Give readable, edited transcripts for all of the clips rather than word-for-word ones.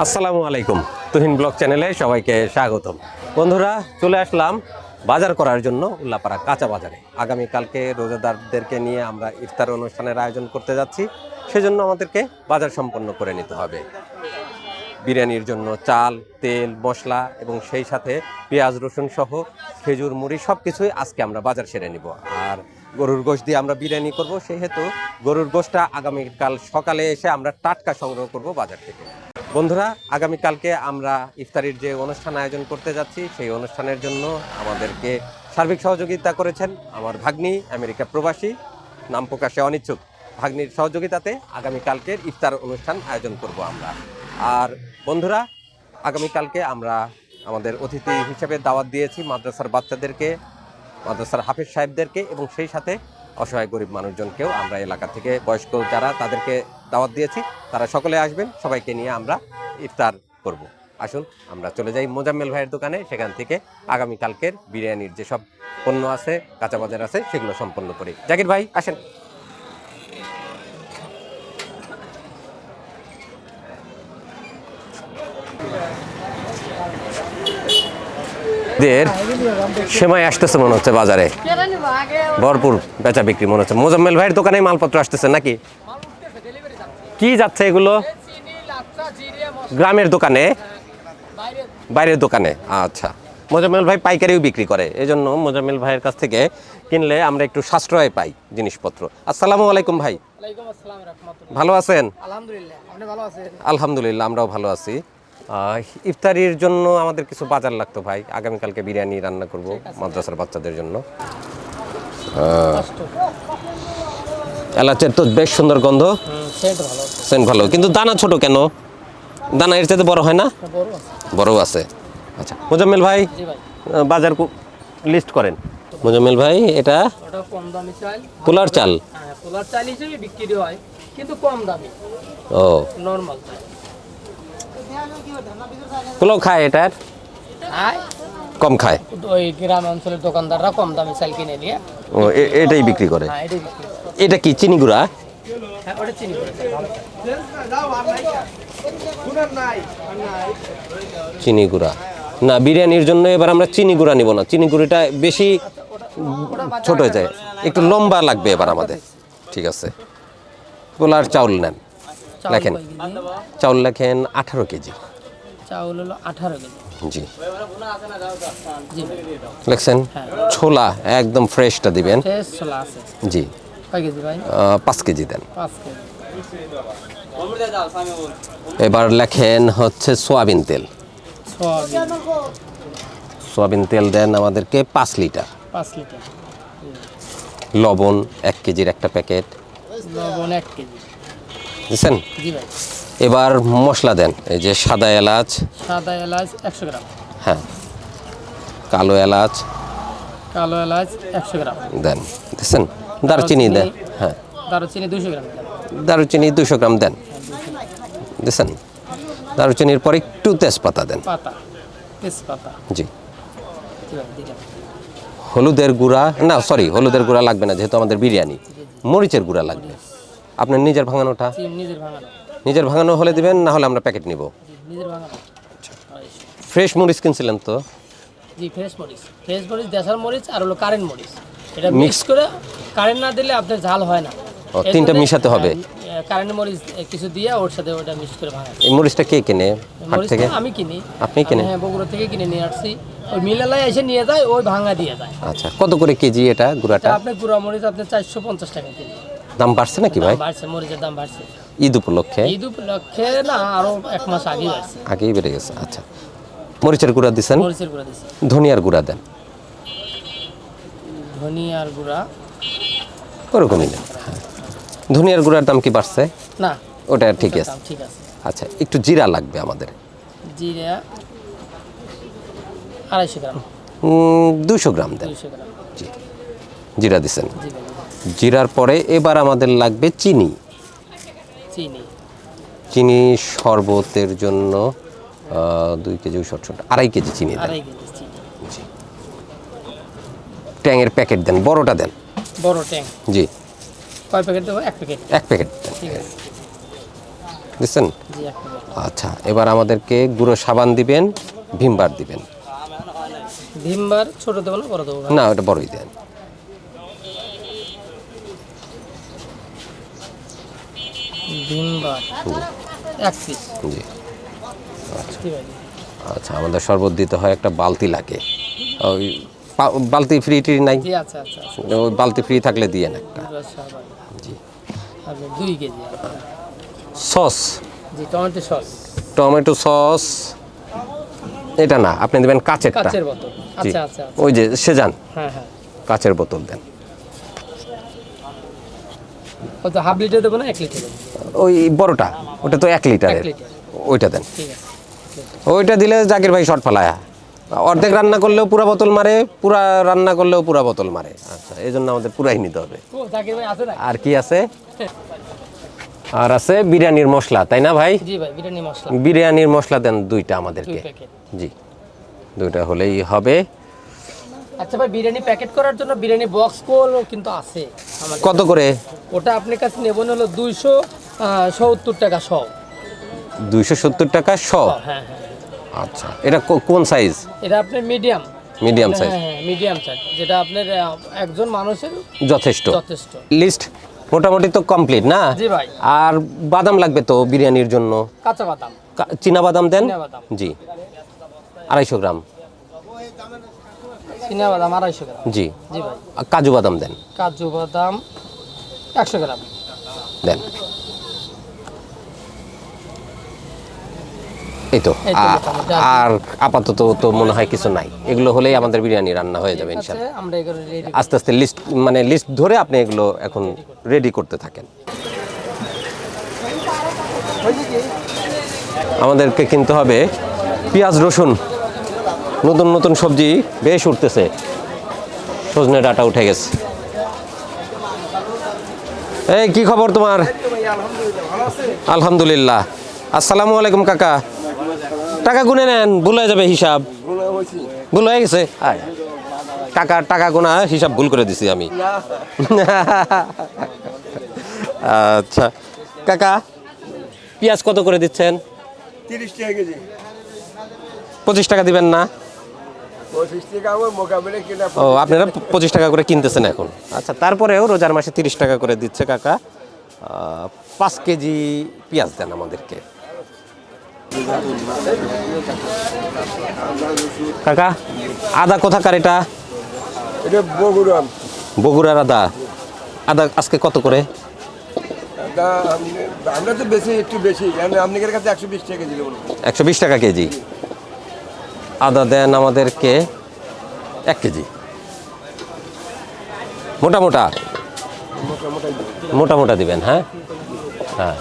আসসালামু আলাইকুম, তুহিন ব্লগ চ্যানেলে সবাইকে স্বাগতম। বন্ধুরা, চলে আসলাম বাজার করার জন্য উল্লাপাড়া কাঁচা বাজারে। আগামীকালকে রোজাদারদেরকে নিয়ে আমরা ইফতার অনুষ্ঠানের আয়োজন করতে যাচ্ছি, সেজন্য আমাদেরকে বাজার সম্পন্ন করে নিতে হবে। বিরিয়ানির জন্য চাল, তেল, মশলা এবং সেই সাথে পেঁয়াজ রসুন সহ খেজুর মুড়ি সব কিছুই আজকে আমরা বাজার সেরে নিব। আর গরুর গোশত দিয়ে আমরা বিরিয়ানি করব, সেহেতু গরুর গোশতটা আগামীকাল সকালে এসে আমরা টাটকা সংগ্রহ করব বাজার থেকে। বন্ধুরা, আগামীকালকে আমরা ইফতারির যে অনুষ্ঠান আয়োজন করতে যাচ্ছি, সেই অনুষ্ঠানের জন্য আমাদেরকে সার্বিক সহযোগিতা করেছেন আমার ভাগ্নি, আমেরিকা প্রবাসী, নাম প্রকাশে অনিচ্ছুক। ভাগ্নির সহযোগিতাতে আগামীকালকের ইফতার অনুষ্ঠান আয়োজন করব আমরা। আর বন্ধুরা, আগামীকালকে আমরা আমাদের অতিথি হিসেবে দাওয়াত দিয়েছি মাদ্রাসার বাচ্চাদেরকে, মাদ্রাসার হাফেজ সাহেবদেরকে এবং সেই সাথে অসহায় গরিব মানুষজনকেও আমরা এলাকা থেকে বয়স্ক যারা তাদেরকে দাওয়াত দিয়েছি। তারা সকলে আসবেন, সবাইকে নিয়ে আমরা ইফতার করব। আসুন আমরা চলে যাই মোজাম্মেল ভাইয়ের দোকানে, সেখান থেকে আগামীকালকের বিরিয়ানির যেসব পণ্য আছে, কাঁচা বাজার আছে, সেগুলো সম্পন্ন করি। জাকির ভাই আসেন। সেমাই আসতেছে মনে হচ্ছে বাজারে, ভরপুর বেচা বিক্রি মনে হচ্ছে। মোজাম্মেল ভাইয়ের দোকানে মালপত্র আসতেছে নাকি? কি যাচ্ছে এগুলো? গ্রামের দোকানে, বাইরের দোকানে? আচ্ছা, মোজাম্মেল ভাই পাইকারিও বিক্রি করে, এই জন্য মোজাম্মেল ভাইয়ের কাছ থেকে কিনলে আমরা একটু সাশ্রয় পাই জিনিসপত্র। আসসালামু আলাইকুম ভাই। ভালো আছেন? আলহামদুলিল্লাহ, আমরাও ভালো আছি। ইফতারির জন্য আমাদের কিছু বাজার লাগতো ভাই, আগামীকালকে বিরিয়ানি রান্না করব মাদ্রাসার বাচ্চাদের জন্য। এলাচের তো বেশ সুন্দর গন্ধ, সেন্ট ভালো, কিন্তু দানা ছোট কেন? দানা এর চাইতে বড় হয় না? বড় আছে। আচ্ছা মোজাম্মেল ভাই, বাজার লিস্ট করেন। মোজাম্মেল ভাই, এটা কম দামি চাল, পোলার চাল। হ্যাঁ, পোলার চাল হিসেবে বিক্রি হয়, কিন্তু কম দামি। ও, নরমাল চাল। পোলাও খায়, এটার কম খায়। ওই গ্রাম অঞ্চলের দোকানদাররা কম দামি চাল কিনে নিয়ে ও, এটাই বিক্রি করে। হ্যাঁ, এটাই বিক্রি করে। এটা কি চিনি গুঁড়া? হ্যাঁ, ওটা চিনি করে ভালো। চিনি গুঁড়া না, বিরিয়ানির জন্য এবার আমরা চিনি গুঁড়া নিব না, চিনি গুঁড়িটা বেশি ছোট হয়ে যায়, একটু লম্বা লাগবে এবার আমাদের। ঠিক আছে, পোলার চাউল নেন, লেখেন চাউল, লেখেন 18 কেজি। চাউল হলো 18 কেজি। জি, জি লেখছেন। ছোলা একদম ফ্রেশটা দিবেন। ফ্রেশ ছোলা আছে। জি, কয় কেজি ভাই? 5 কেজি দেন। 5 কেজি। এবার লেখেন হচ্ছে সোয়াবিন তেল। সোয়াবিন তেল দেন আমাদেরকে 5 লিটার। 5 লিটার। লবণ 1 কেজির একটা প্যাকেট। লবণ 1 কেজি বুঝছেন? জি ভাই। এবার মশলা দেন, এই যে সাদা এলাচ। সাদা এলাচ 100 গ্রাম। হ্যাঁ, কালো এলাচ। কালো এলাচ 100 গ্রাম দেন, দিচ্ছেন। দারুচিনি দেন। হ্যাঁ, দারুচিনি 200 গ্রাম দেন। দারুচিনি 200 গ্রাম দেন, দিচ্ছেন। দারুচিনির পর একটু তেজপাতা দেন। পাতা, তেজপাতা। জি। হলুদের গুঁড়া না, সরি, হলুদের গুঁড়া লাগবে না, যেহেতু আমাদের বিরিয়ানি। মরিচের গুঁড়া লাগবে। আপনার নিজের ভাঙানোটা? নিজের ভাঙানো। নিজের ভাঙানো হলে দিবেন, না হলে আমরা প্যাকেট নিব। নিজের ভাঙানো। ফ্রেশ মরিচ কিনছিলেন তো? জি, ফ্রেশ মরিচ। ফ্রেশ মরিচ, দেশাল মরিচ আর হলো কারেন্ট মরিচ, এটা মিক্স করে। কারেন্ট না দিলে আপনার ঝাল হয় না। ও, তিনটা মিশাতে হবে। কারেন্ট মরিচ কিছু দিয়ে ওর সাথে ওটা মিক্স করে ভাঙা। এই মরিচটা কে কিনে? হাট থেকে? আমি কিনি। আপনি কিনেন? হ্যাঁ, বগুড়া থেকে কিনে নিয়ে আসছি। ওই মিলালায় এসে নিয়ে যায়, ওই ভাঙা দিয়ে যায়। আচ্ছা, কত করে কেজি এটা গুঁড়াটা? আপনার গুঁড়া মরিচ আপনার 450 টাকা কেজি। দাম বাড়ছে নাকি ভাই? বাড়ছে, মরিচের দাম বাড়ছে। ঈদ উপলক্ষে? ঈদ উপলক্ষে না, আরো 1 মাস আগে বাড়ছে। আগেই বেড়ে গেছে। আচ্ছা, মরিচের গুঁড়া দিচ্ছেন? মরিচের গুঁড়া দিচ্ছি। ধনিয়ার গুঁড়া দেন। ধনিয়ার গুঁড়া ওরকমই দেন। হ্যাঁ, ধনিয়ার গুঁড়ার দাম কি বাড়ছে? না, ওটা ঠিক আছে। ঠিক আছে। আচ্ছা, একটু জিরা লাগবে আমাদের। জিরা 250 গ্রাম। 200 গ্রাম দেন। 200 গ্রাম। জি, জিরা দিচ্ছেন। জি ভাই। জিরার পরে এবার আমাদের লাগবে চিনি। চিনি। চিনি শরবতের জন্য 2 কেজি, 2.5 কেজি চিনি দেন। 2.5 কেজি চিনি। জি। ট্যাংয়ের প্যাকেট দেন, বড়টা দেন। বড় ট্যাং? জি। কয় প্যাকেট দেবো? 1 প্যাকেট। 1 প্যাকেট দেন। ঠিক আছে। দিচ্ছেন? জি একটা বার। আচ্ছা, এবার আমাদেরকে গুঁড়ো সাবান দিবেন, ভিমবার দিবেন। ভীমবার ছোট দেবো না বড় দেবো ভাই? না, ওটা বড়ই দেন। ভীমবার 1 পিস। জি। জি ভাই। আচ্ছা, আমাদের শরবত দিতে হয়, একটা বালতি লাগে। ওই বালতি ফ্রি টি নাই? জি আচ্ছা আচ্ছা আচ্ছা। ওই বালতি ফ্রি থাকলে দিয়েন একটা। গুঁড়ো সাবান। জি। আপনি 2 কেজি। সস, জি টমেটো সস। টমেটো সস এটা না, আপনি দেবেন কাচেরটা। কাচের বোতল। জি, আচ্ছা আচ্ছা আচ্ছা। ওই যে সেজান হ্যাঁ হ্যাঁ। কাচের বোতল দেন। কত হাফ লিটার দেবো না 1 লিটার দেবো? ওই বড়টা, ওটা তো 1 লিটারের, 1 লিটার। ওইটা দেন। ঠিক আছে। ওইটা দিলে জাকির ভাই শর্ট ফালায়, অর্ধেক রান্না করলেও পুরা বোতল মারে, পুরা রান্না করলেও পুরা বোতল মারে। আচ্ছা, এই জন্য আমাদের পুরাই নিতে হবে। ও জাকির ভাই আছে না? আর কি আছে? আর আছে বিরিয়ানির মশলা, তাই না ভাই? জি ভাই বিরিয়ানি মশলা বিরিয়ানির মশলা দেন 2টা 2 আমাদেরকে। প্যাকেট। জি, 2টা হলেই হবে। আচ্ছা ভাই বিরিয়ানি প্যাকেট করার জন্য বিরিয়ানি বক্স কোল কিন্তু আছে আমাদের। কত করে? ওটা আপনার কাছে নেবেন হলো 270 টাকা শ। 270 টাকা শ? হ্যাঁ হ্যাঁ। আচ্ছা, এটা কোন সাইজ? এটা আপনার মিডিয়াম। Medium size? হ্যাঁ মিডিয়াম সাইজ, যেটা আপনার একজন মানুষের যথেষ্ট। যথেষ্ট। লিস্ট মোটামুটি তো কমপ্লিট না? জি ভাই। আর বাদাম লাগবে তো বিরিয়ানির জন্য? কাঁচা বাদাম। চীনা বাদাম দেন। চীনা বাদাম। জি, 250 গ্রাম। চীনা বাদাম 250 গ্রাম। জি। জি ভাই। কাজু বাদাম দেন। কাজু বাদাম 100 গ্রাম দেন। এই তো। এই তো মোটামুটি আর কি। আর আপাতত তো মনে হয় কিছু নাই, এগুলো হলেই আমাদের বিরিয়ানি রান্না হয়ে যাবে আছে, ইনশাআল্লাহ। আমরা এগুলো রেডি। আস্তে আস্তে লিস্ট ধরে আপনি এগুলো এখন রেডি করতে থাকেন। আমাদেরকে কিনতে হবে পেঁয়াজ রসুন, নতুন নতুন সবজি বেশ উঠতেছে, সজনে ডাঁটা উঠে গেছে। এই কি খবর তোমার? আলহামদুলিল্লাহ। আসসালামু আলাইকুম কাকা। টাকা গুনে নেন, ভুল হয়ে যাবে হিসাব। ভুল হয়ে গেছে? আয়। কাকা টাকা গোনা হিসাব ভুল করে দিছি আমি। আচ্ছা কাকা, পেঁয়াজ কত করে দিচ্ছেন? 30 টাকা কেজি। 25 টাকা দিবেন না? 25 টাকা আমার মোকাবেলা কিনা। ও, আপনারা 25 টাকা করে কিনতেছেন এখন। আচ্ছা, তারপরেও রোজার মাসে 30 টাকা করে দিচ্ছে কাকা। 5 কেজি পেঁয়াজ দেন আমাদেরকে। কাকা, আদা কোথাকার এটা? এটা বগুড়াম। বগুড়ার আদা। আদা আজকে কত করে? আমরা তো বেশি, একটু বেশি, আপনাদের কাছে 120 টাকা কেজি দেবো। 120 টাকা কেজি। আদা দেন আমাদেরকে 1 কেজি। মোটা মোটা মোটা মোটা দিবেন। হ্যাঁ হ্যাঁ।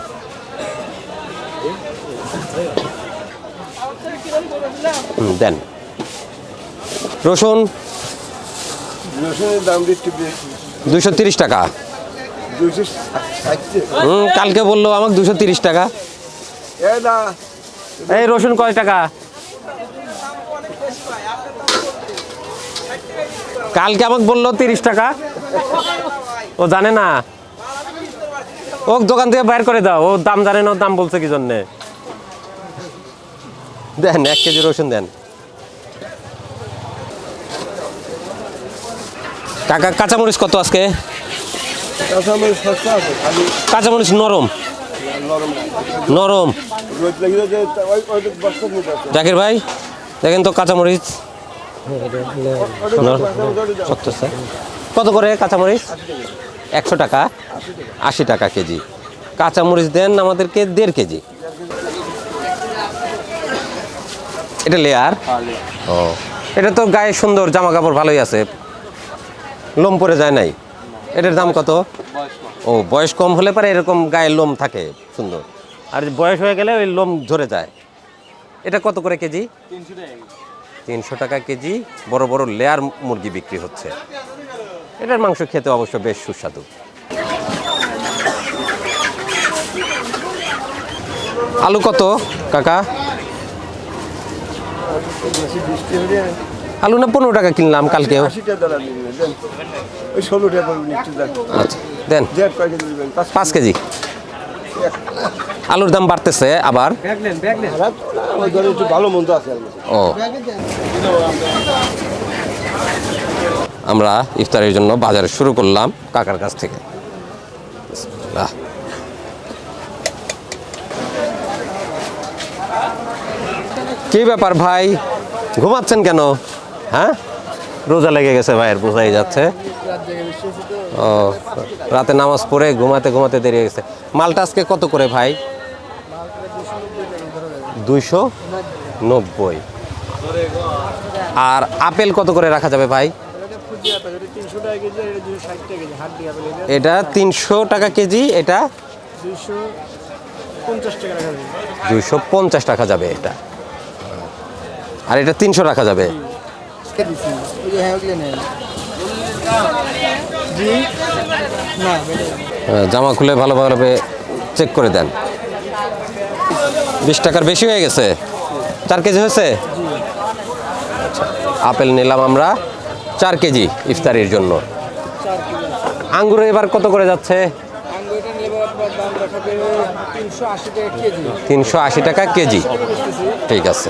দেন। রসুন? রসুনের দাম একটু বেশি। 230 টাকা। 260। কালকে বললো আমাকে 230 টাকা। এই রসুন কয় টাকা? কালকে আমাকে বললো 30 টাকা। ও জানে না, ও দোকান থেকে বাইর করে দাও, ও দাম জানে না, দাম বলছে কি জন্যে। দেন 1 কেজি রসুন দেন। কাকা, কাঁচামরিচ কত আজকে? কাঁচামরিচ সস্তা আছে, খালি কাঁচামরিচ নরম নরম। নরম। রোদ লাগিয়ে যে ওই বস্তা নিতে আছে। জাকির ভাই দেখেন তো কাঁচামরিচ ওটা সত্তর স্যার। কত করে কাঁচামরিচ? 100 টাকা। 80 টাকা কেজি। কাঁচামরিচ দেন আমাদেরকে 1.5 কেজি। এটা লেয়ার? ও, এটা তো গায়ে সুন্দর, জামা কাপড় ভালোই আছে, লোম পরে যায় নাই। এটার দাম কত? ও, বয়স কম হলে পরে এরকম গায়ে লোম থাকে সুন্দর, আর বয়স হয়ে গেলে ওই লোম ঝরে যায়। এটা কত করে কেজি? 300 টাকা কেজি। বড় বড় লেয়ার মুরগি বিক্রি হচ্ছে। এটার মাংস খেতে অবশ্য বেশ সুস্বাদু। আলু কত কাকা? বেশি বৃষ্টি হলে আলু না 15 টাকা কিনলাম কালকেও। 80 টাকা দাঁড়া দিবেন, দেন। ওই 16 টাকা পড়বেন, একটু দেন। আচ্ছা দেন। দেড় কয় কেজি দিবেন? 5 কেজি। আলুর দাম বাড়তেছে আবার। ওই ধরে একটু ভালো মন্দ আছে আর কি। ও, আমরা ইফতারের জন্য বাজার শুরু করলাম কাকার কাছ থেকে। বিসমিল্লাহ। কি ব্যাপার ভাই, ঘুমাচ্ছেন কেন? হ্যাঁ, রোজা লেগে গেছে ভাইয়ের, বোঝাই যাচ্ছে। ও, রাতে নামাজ পড়ে ঘুমাতে ঘুমাতে দেরি হয়ে গেছে। মালটা আজকে কত করে ভাই? 290। আর আপেল কত করে রাখা যাবে ভাই? এটা 300 টাকা কেজি, এটা 250 টাকা যাবে এটা। আর এটা 300 রাখা যাবে। জামা খুলে ভালোভাবে চেক করে দেন। 20 টাকার বেশি হয়ে গেছে। 4 কেজি হয়েছে। আপেল নিলাম আমরা 4 কেজি ইফতারির জন্য। আঙ্গুর এবার কত করে যাচ্ছে? 380 টাকা কেজি। ঠিক আছে,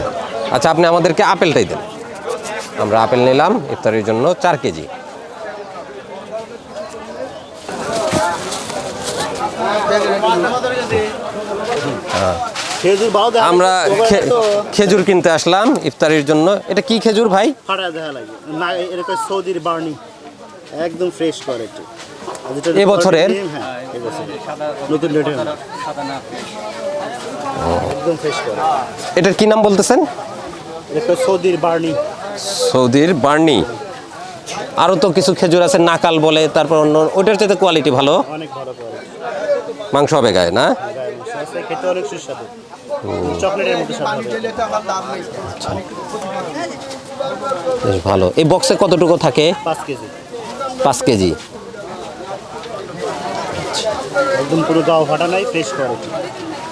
আচ্ছা আপনি আমাদেরকে আপেলটাই দেন। আমরা আপেল নিলাম ইফতারির জন্য 4 কেজি। আমরা খেজুর কিনতে আসলাম ইফতারির জন্য। এটা কি খেজুর ভাই? সৌদির বার্নি, একদম ফ্রেশ কোয়ালিটি। এবছরের নতুন রেটে একদম ফ্রেশ কোয়ালিটি। এটার কি নাম বলতেছেন? এটা সৌদির বার্নি। সৌদির বার্নি। আরও তো কিছু খেজুর আছে নাকাল বলে, তারপর অন্য, ওইটার চাইতে কোয়ালিটি ভালো, অনেক ভালো কোয়ালিটি। মাংস হবে গায়ে না? খেতে অনেক সুস্বাদু, চকলেটের মতো স্বাদ হবে। বেশ ভালো। এই বক্সে কতটুকু থাকে? 5 কেজি। 5 কেজি। একদম পুরো গাও ফাটা নাই, fresh quality.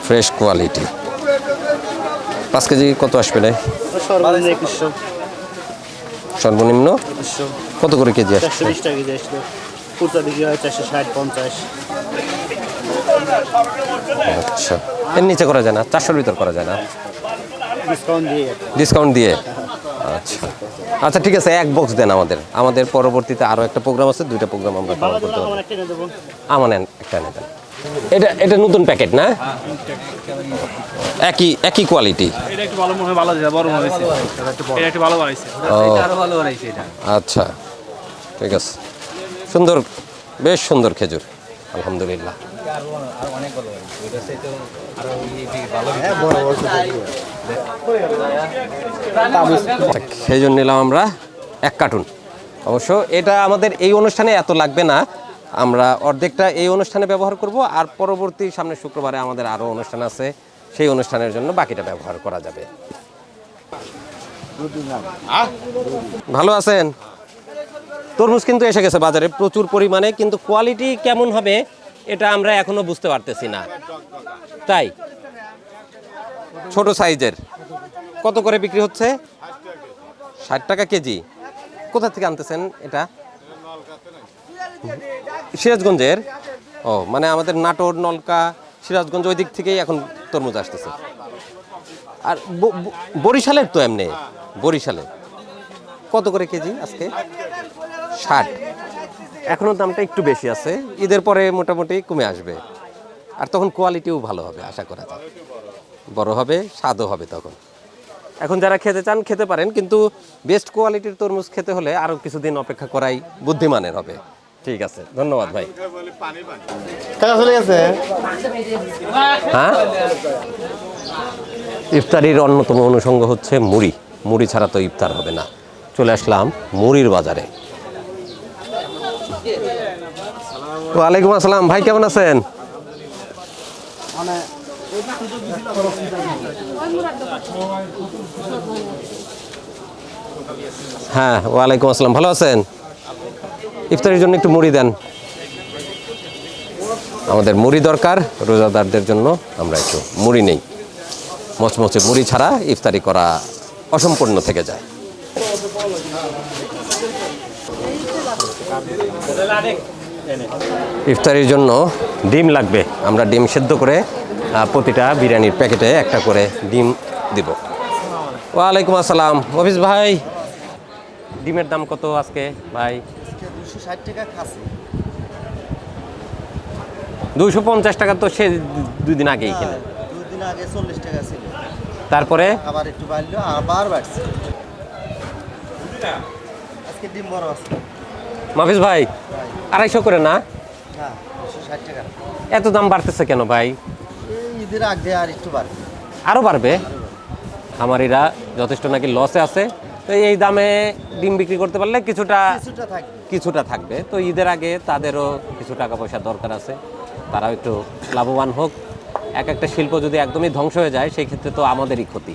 Fresh quality. 5 KG কত আসবে রে? সর্বনিম্ন 2100। সর্বনিম্ন 2100। কত করে কেজি আসবে? 420 টাকা কেজি আসবে। কুর্তা বিক্রি হয় 460-50। আচ্ছা, এর নিচে করা যায় না? 400-র ভিতর করা যায় না? ডিসকাউন্ট দিয়ে। ডিসকাউন্ট দিয়ে। আচ্ছা আচ্ছা, ঠিক আছে, এক বক্স দেন আমাদের। আমাদের পরবর্তীতে আরও একটা প্রোগ্রাম আছে, 2টা প্রোগ্রাম আমরা কভার করতে পারবো। আমার একটা এনে দেবো। আমার নেন, একটা এনে দেন। এটা নতুন প্যাকেট না? একই কোয়ালিটি। এটা একটু ভালো মনে হয়, ভালো আছে, বড় মনে হয়েছে। এটা একটু ভালো বানাইছে। এটা আরো ভালো বানাইছে এটা। আচ্ছা, ঠিক আছে। সুন্দর, বেশ সুন্দর খেজুর, আলহামদুলিল্লাহ। খেজুর নিলাম আমরা 1 কার্টুন। অবশ্য এটা আমাদের এই অনুষ্ঠানে এত লাগবে না, আমরা অর্ধেকটা এই অনুষ্ঠানে ব্যবহার করব, আর পরবর্তী সামনে শুক্রবারে আমাদের আরও অনুষ্ঠান আছে, সেই অনুষ্ঠানের জন্য বাকিটা ব্যবহার করা যাবে। ভালো আছেন? তরমুজ কিন্তু এসে গেছে বাজারে প্রচুর পরিমাণে, কিন্তু কোয়ালিটি কেমন হবে এটা আমরা এখনো বুঝতে পারতেছি না। তাই ছোট সাইজের কত করে বিক্রি হচ্ছে? 60 টাকা কেজি। কোথা থেকে আনতেছেন এটা? সিরাজগঞ্জের। ও, মানে আমাদের নাটোর, নলকা, সিরাজগঞ্জ ওই দিক থেকেই এখন তরমুজ আসতেছে। আর বরিশালের তো এমনি, বরিশালে কত করে কেজি আজকে? 60। এখনও দামটা একটু বেশি আছে, ঈদের পরে মোটামুটি কমে আসবে, আর তখন কোয়ালিটিও ভালো হবে আশা করা যায়, বড় হবে, স্বাদও হবে তখন। এখন যারা খেতে চান খেতে পারেন, কিন্তু বেস্ট কোয়ালিটির তরমুজ খেতে হলে আরও কিছুদিন অপেক্ষা করাই বুদ্ধিমানের হবে। ঠিক আছে, ধন্যবাদ ভাই। চলে গেছে। হ্যাঁ, ইফতারির অন্যতম অনুষঙ্গ হচ্ছে মুড়ি। মুড়ি ছাড়া তো ইফতার হবে না। চলে আসলাম মুড়ির বাজারে। ওয়ালাইকুম আসসালাম ভাই, কেমন আছেন? হ্যাঁ, ওয়ালাইকুম আসসালাম, ভালো আছেন? ইফতারের জন্য একটু মুড়ি দেন। আমাদের মুড়ি দরকার, রোজাদারদের জন্য আমরা একটু মুড়ি নেই। মচমচে মুড়ি ছাড়া ইফতারি করা অসম্পূর্ণ থেকে যায়। ইফতারির জন্য ডিম লাগবে, আমরা ডিম সেদ্ধ করে প্রতিটা বিরিয়ানির প্যাকেটে একটা করে ডিম দিব। ওয়ালাইকুম আসসালাম মফিজ ভাই, ডিমের দাম কত আজকে ভাই? 260 টাকা খাসি, 250 টাকা তো সে 2 দিন আগেই কিনা, 2 দিন আগে 40 টাকা ছিল, তারপরে আবার একটু বাড়লো, আবার বাড়ছে। আজকে ডিম বড় আছে মফিজ ভাই 250 করে না? না, 260 টাকা। এত দাম বাড়তেছে কেন ভাই? এই ঈদের আগে আর একটু বাড়বে। আরও বাড়বে? আমার এরা যথেষ্ট নাকি লসে আছে, তো এই দামে ডিম বিক্রি করতে পারলে কিছুটা কিছুটা থাকবে। থাকবে। তো ঈদের আগে তাদেরও কিছু টাকা পয়সা দরকার আছে, তারাও একটু লাভবান হোক। এক একটা শিল্প যদি একদমই ধ্বংস হয়ে যায় সেই ক্ষেত্রে তো আমাদেরই ক্ষতি,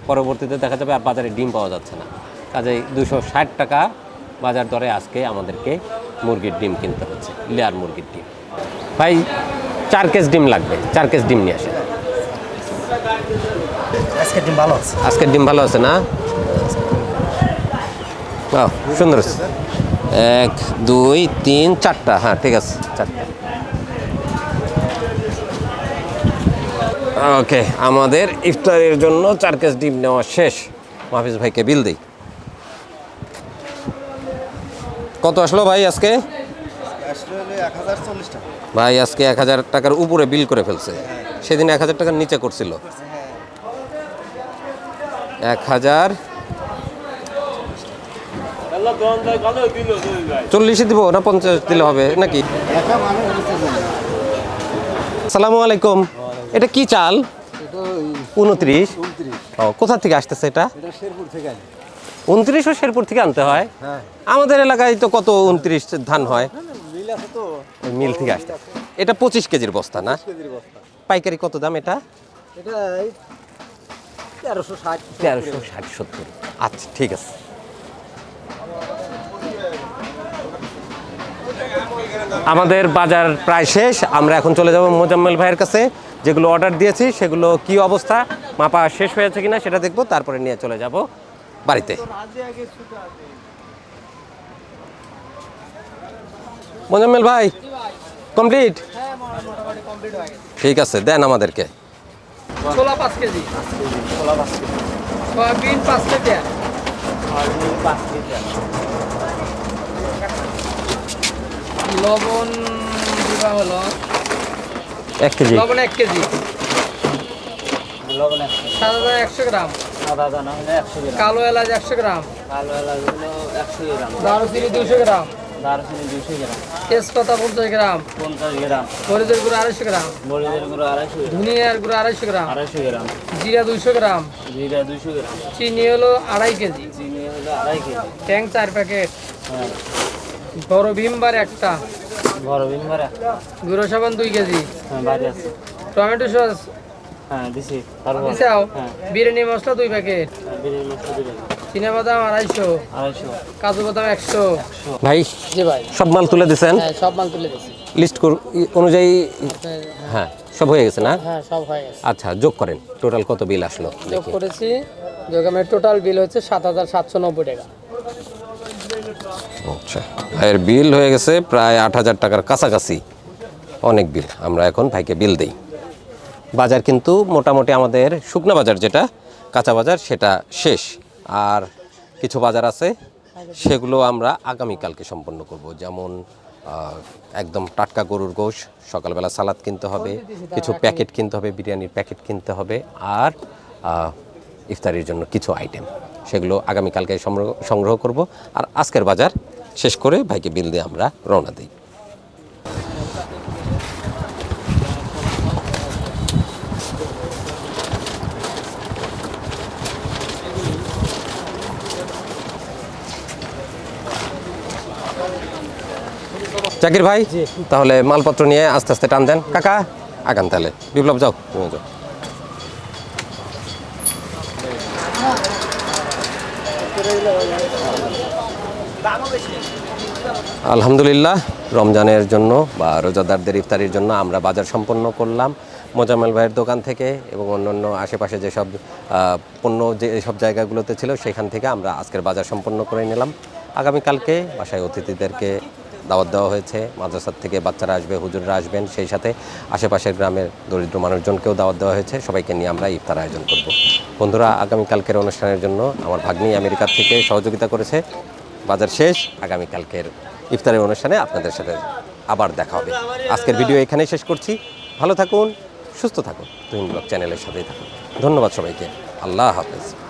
পরবর্তীতে দেখা যাবে আর বাজারে ডিম পাওয়া যাচ্ছে না। কাজেই 260 টাকা বাজার দরে আজকে আমাদেরকে মুরগির ডিম কিনতে হচ্ছে, লেয়ার মুরগির ডিম। ভাই 4 কেজ ডিম লাগবে, 4 কেজ ডিম নিয়ে আসে। আজকে ডিম ভালো আছে। আজকের ডিম ভালো আছে না? বাহ, সুন্দর আছে। 1 2 3 4টা, হ্যাঁ ঠিক আছে, 4টা। ওকে, আমাদের ইফতারের জন্য 4 কেজি ডিম নেওয়া শেষ। মাহফিজ ভাইকে বিল দিই। কত আসলো ভাই আজকে? আসলে 1040 টাকা। ভাই আজকে 1000 টাকার উপরে বিল করে ফেলছে, সেদিন 1000 টাকার নিচে করছিল। 1000 40 দিব না 50 দিলে হবে নাকি? আসসালামু আলাইকুম, এটা কি চাল? 29। ও, কোথা থেকে আসতেছে এটা? 29 ও শেরপুর থেকে আনতে হয়? আমাদের এলাকায় তো কত 29 ধান হয়, মিল থেকে আসতে। এটা 25 কেজির বস্তা না? পাইকারি কত দাম এটা? 1360-70। আচ্ছা ঠিক আছে। আমাদের বাজার প্রায় শেষ, আমরা এখন চলে যাব মোজাম্মেল ভাইয়ের কাছে। যেগুলো অর্ডার দিয়েছি সেগুলো কি অবস্থা, মাপা শেষ হয়েছে কিনা সেটা দেখবো, তারপরে নিয়ে চলে যাব বাড়িতে। মোজাম্মেল ভাই কমপ্লিট? ঠিক আছে, দেন আমাদেরকে। ছোলা 5 কেজি, সয়াবিন 5 কেজি, লবণ দিবা হলো 1 কেজি। লবণ 1 কেজি, সাদা 100 গ্রাম, কালো এলাচ 100 গ্রাম, দারুচিনি 200 গ্রাম, তেজপাতা 50 গ্রাম, মরিচের গুঁড়ো 250 গ্রাম, ধনিয়ার গুঁড়ো 250 গ্রাম, জিরা 200 গ্রাম, চিনি হলো 2.5 কেজি, ট্যাং 4 প্যাকেট, বড় ভীমবার একটা, গুঁড়ো সাবান 2 কেজি, টমেটো সস দিছাও, বিরিয়ানি মশলা 2 প্যাকেট, চিনা বাদাম 250, কাজু বাদাম 100। ভাই জি ভাই, সব মাল তুলে দিয়েছেন? হ্যাঁ সব মাল তুলে দিছি। লিস্ট অনুযায়ী? হ্যাঁ সব হয়ে গেছে না? হ্যাঁ সব হয়ে গেছে। আচ্ছা, যোগ করেন, টোটাল কত বিল আসলো যোগ দেখি। করেছি, যোগামের টোটাল বিল হচ্ছে 7790 টাকা। আচ্ছা, ভাইয়ের বিল হয়ে গেছে প্রায় 8000 টাকার কাছাকাছি, অনেক বিল। আমরা এখন ভাইকে বিল দেই। বাজার কিন্তু মোটামুটি আমাদের শুকনা বাজার যেটা কাঁচা বাজার সেটা শেষ, আর কিছু বাজার আছে সেগুলো আমরা আগামীকালকে সম্পন্ন করব। যেমন একদম টাটকা গরুর গোশ, সকালবেলা সালাদ কিনতে হবে, কিছু প্যাকেট কিনতে হবে, বিরিয়ানির প্যাকেট কিনতে হবে, আর ইফতারির জন্য কিছু আইটেম, সেগুলো আগামীকালকে সংগ্রহ করব। আর আজকের বাজার শেষ করে ভাইকে বিল দিয়ে আমরা রওনা দিই। জাকির ভাই, তাহলে মালপত্র নিয়ে আস্তে আস্তে টান দেন। কাকা আগান তাহলে। বিপ্লব যাও, তুমি যাও। আলহামদুলিল্লাহ, রমজানের জন্য বা রোজাদারদের ইফতারির জন্য আমরা বাজার সম্পন্ন করলাম মোজাম্মেল ভাইয়ের দোকান থেকে, এবং অন্যান্য আশেপাশে যেসব পণ্য যেসব জায়গাগুলোতে ছিল সেখান থেকে আমরা আজকের বাজার সম্পন্ন করে নিলাম। আগামীকালকে বাসায় অতিথিদেরকে দাওয়াত দেওয়া হয়েছে। মাদ্রাসার থেকে বাচ্চারা আসবে, হুজুররা আসবেন, সেই সাথে আশেপাশের গ্রামের দরিদ্র মানুষজনকেও দাওয়াত দেওয়া হয়েছে। সবাইকে নিয়ে আমরা ইফতার আয়োজন করব। বন্ধুরা, আগামীকালকের অনুষ্ঠানের জন্য আমার ভাগ্নি আমেরিকা থেকে সহযোগিতা করেছে। বাজার শেষ, আগামীকালকের ইফতারের অনুষ্ঠানে আপনাদের সাথে আবার দেখা হবে। আজকের ভিডিও এখানেই শেষ করছি। ভালো থাকুন, সুস্থ থাকুন, তুহিন ব্লগ চ্যানেলের সাথেই থাকুন। ধন্যবাদ সবাইকে। আল্লাহ হাফেজ।